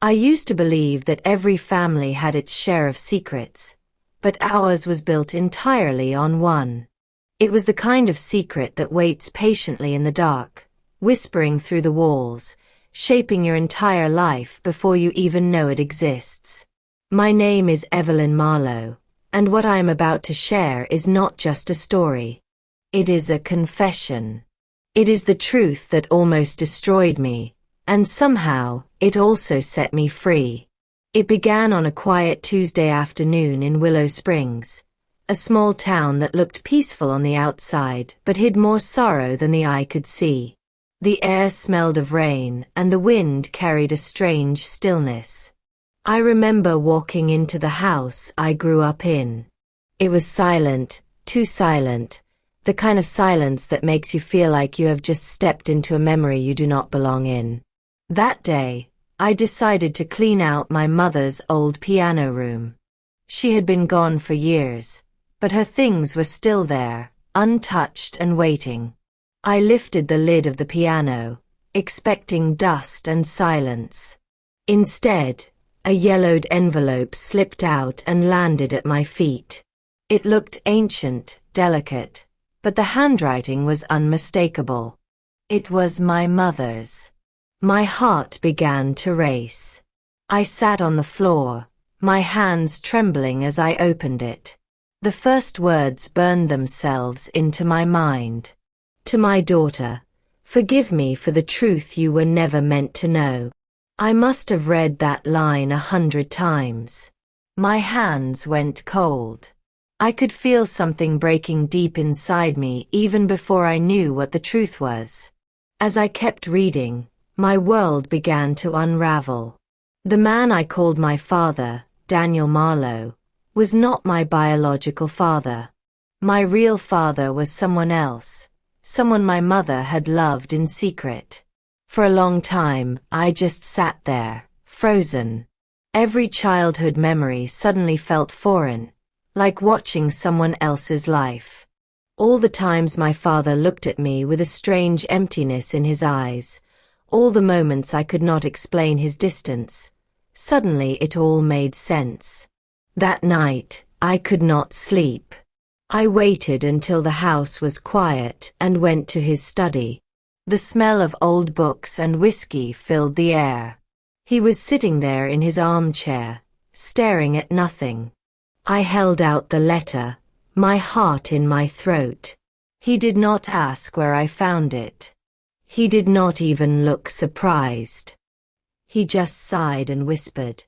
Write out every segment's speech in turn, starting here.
I used to believe that every family had its share of secrets, but ours was built entirely on one. It was the kind of secret that waits patiently in the dark, whispering through the walls, shaping your entire life before you even know it exists. My name is Evelyn Marlowe, and what I am about to share is not just a story. It is a confession. It is the truth that almost destroyed me, and somehow, it also set me free. It began on a quiet Tuesday afternoon in Willow Springs, a small town that looked peaceful on the outside but hid more sorrow than the eye could see. The air smelled of rain, and the wind carried a strange stillness. I remember walking into the house I grew up in. It was silent, too silent, the kind of silence that makes you feel like you have just stepped into a memory you do not belong in. That day, I decided to clean out my mother's old piano room. She had been gone for years, but her things were still there, untouched and waiting. I lifted the lid of the piano, expecting dust and silence. Instead, a yellowed envelope slipped out and landed at my feet. It looked ancient, delicate, but the handwriting was unmistakable. It was my mother's. My heart began to race. I sat on the floor, my hands trembling as I opened it. The first words burned themselves into my mind. To my daughter, forgive me for the truth you were never meant to know. I must have read that line 100 times. My hands went cold. I could feel something breaking deep inside me even before I knew what the truth was. As I kept reading, my world began to unravel. The man I called my father, Daniel Marlowe, was not my biological father. My real father was someone else, someone my mother had loved in secret. For a long time, I just sat there, frozen. Every childhood memory suddenly felt foreign, like watching someone else's life. All the times my father looked at me with a strange emptiness in his eyes, all the moments I could not explain his distance, suddenly it all made sense. That night, I could not sleep. I waited until the house was quiet and went to his study. The smell of old books and whiskey filled the air. He was sitting there in his armchair, staring at nothing. I held out the letter, my heart in my throat. He did not ask where I found it. He did not even look surprised. He just sighed and whispered,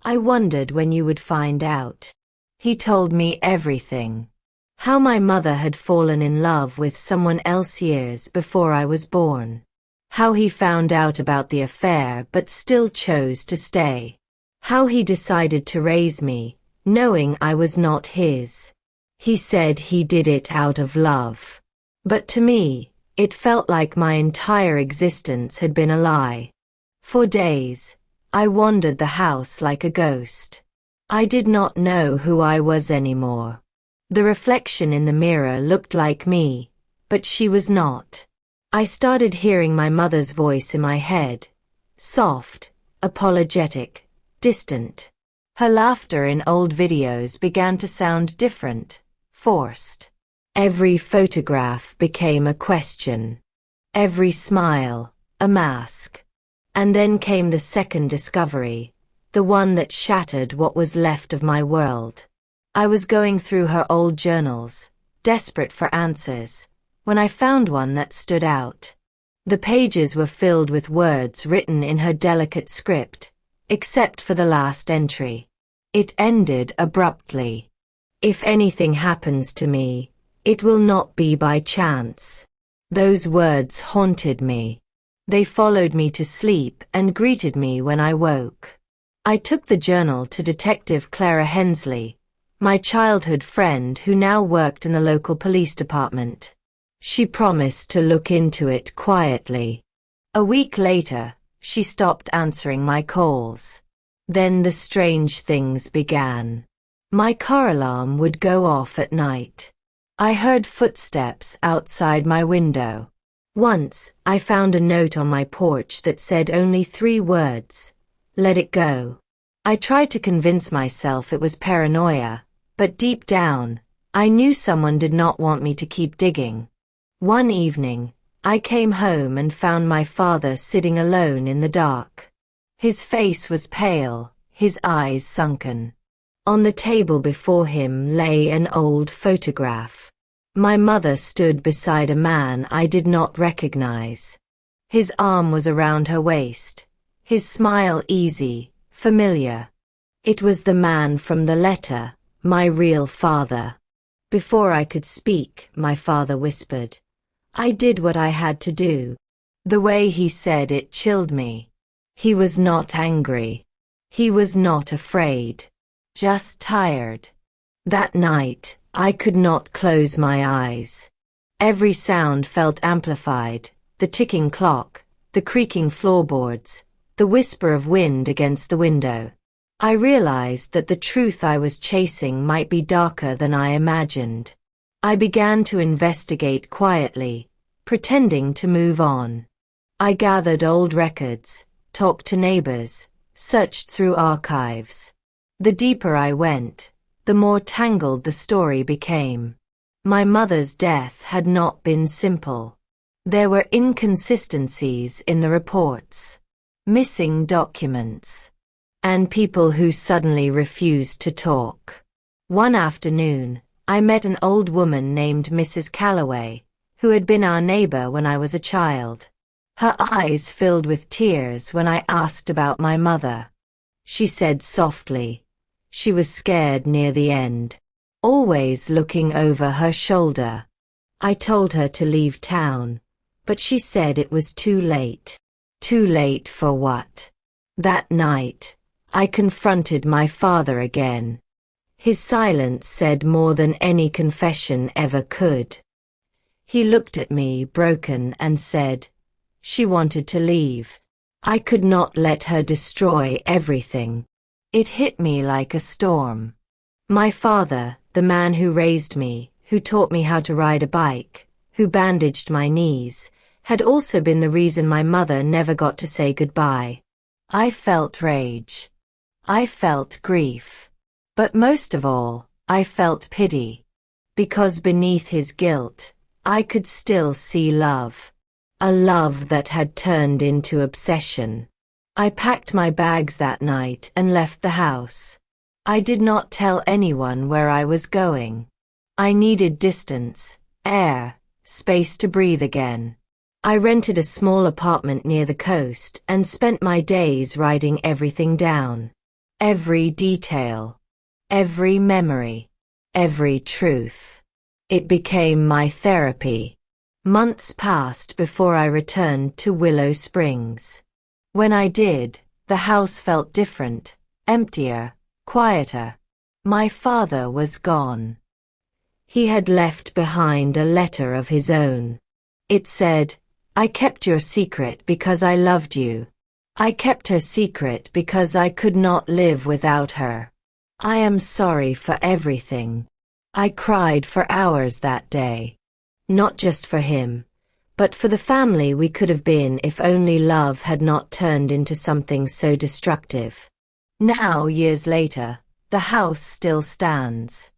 "I wondered when you would find out." He told me everything. How my mother had fallen in love with someone else years before I was born. How he found out about the affair but still chose to stay. How he decided to raise me, knowing I was not his. He said he did it out of love. But to me, it felt like my entire existence had been a lie. For days, I wandered the house like a ghost. I did not know who I was anymore. The reflection in the mirror looked like me, but she was not. I started hearing my mother's voice in my head, soft, apologetic, distant. Her laughter in old videos began to sound different, forced. Every photograph became a question. Every smile, a mask. And then came the second discovery, the one that shattered what was left of my world. I was going through her old journals, desperate for answers, when I found one that stood out. The pages were filled with words written in her delicate script, except for the last entry. It ended abruptly. "If anything happens to me, it will not be by chance." Those words haunted me. They followed me to sleep and greeted me when I woke. I took the journal to Detective Clara Hensley, my childhood friend who now worked in the local police department. She promised to look into it quietly. A week later, she stopped answering my calls. Then the strange things began. My car alarm would go off at night. I heard footsteps outside my window. Once, I found a note on my porch that said only 3 words, Let it go. I tried to convince myself it was paranoia, but deep down, I knew someone did not want me to keep digging. One evening, I came home and found my father sitting alone in the dark. His face was pale, his eyes sunken. On the table before him lay an old photograph. My mother stood beside a man I did not recognize. His arm was around her waist, his smile easy, familiar. It was the man from the letter, my real father. Before I could speak, my father whispered. I did what I had to do. The way he said it chilled me. He was not angry. He was not afraid. Just tired. That night, I could not close my eyes. Every sound felt amplified, the ticking clock, the creaking floorboards, the whisper of wind against the window. I realized that the truth I was chasing might be darker than I imagined. I began to investigate quietly, pretending to move on. I gathered old records, talked to neighbors, searched through archives. The deeper I went, the more tangled the story became. My mother's death had not been simple. There were inconsistencies in the reports, missing documents, and people who suddenly refused to talk. One afternoon, I met an old woman named Mrs. Calloway, who had been our neighbor when I was a child. Her eyes filled with tears when I asked about my mother. She said softly, she was scared near the end, always looking over her shoulder. I told her to leave town, but she said it was too late. Too late for what? That night, I confronted my father again. His silence said more than any confession ever could. He looked at me broken and said, she wanted to leave. I could not let her destroy everything. It hit me like a storm. My father, the man who raised me, who taught me how to ride a bike, who bandaged my knees, had also been the reason my mother never got to say goodbye. I felt rage. I felt grief. But most of all, I felt pity. Because beneath his guilt, I could still see love. A love that had turned into obsession. I packed my bags that night and left the house. I did not tell anyone where I was going. I needed distance, air, space to breathe again. I rented a small apartment near the coast and spent my days writing everything down. Every detail. Every memory. Every truth. It became my therapy. Months passed before I returned to Willow Springs. When I did, the house felt different, emptier, quieter. My father was gone. He had left behind a letter of his own. It said, I kept your secret because I loved you. I kept her secret because I could not live without her. I am sorry for everything. I cried for hours that day. Not just for him, but for the family we could have been if only love had not turned into something so destructive. Now, years later, the house still stands.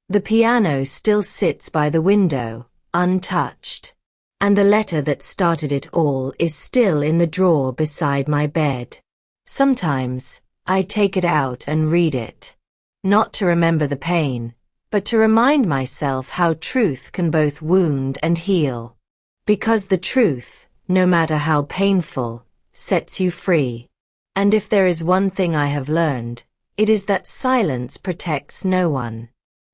The piano still sits by the window, untouched. And the letter that started it all is still in the drawer beside my bed. Sometimes, I take it out and read it. Not to remember the pain, but to remind myself how truth can both wound and heal. Because the truth, no matter how painful, sets you free. And if there is one thing I have learned, it is that silence protects no one.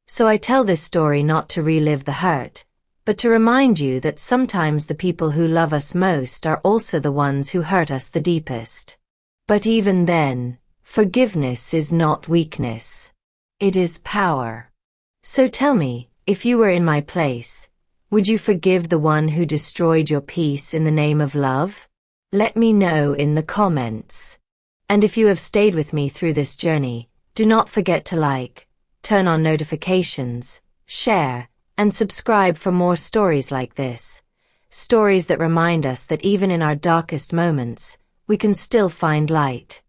So I tell this story not to relive the hurt, but to remind you that sometimes the people who love us most are also the ones who hurt us the deepest. But even then, forgiveness is not weakness. It is power. So tell me, if you were in my place, would you forgive the one who destroyed your peace in the name of love? Let me know in the comments. And if you have stayed with me through this journey, do not forget to like, turn on notifications, share, and subscribe for more stories like this. Stories that remind us that even in our darkest moments, we can still find light.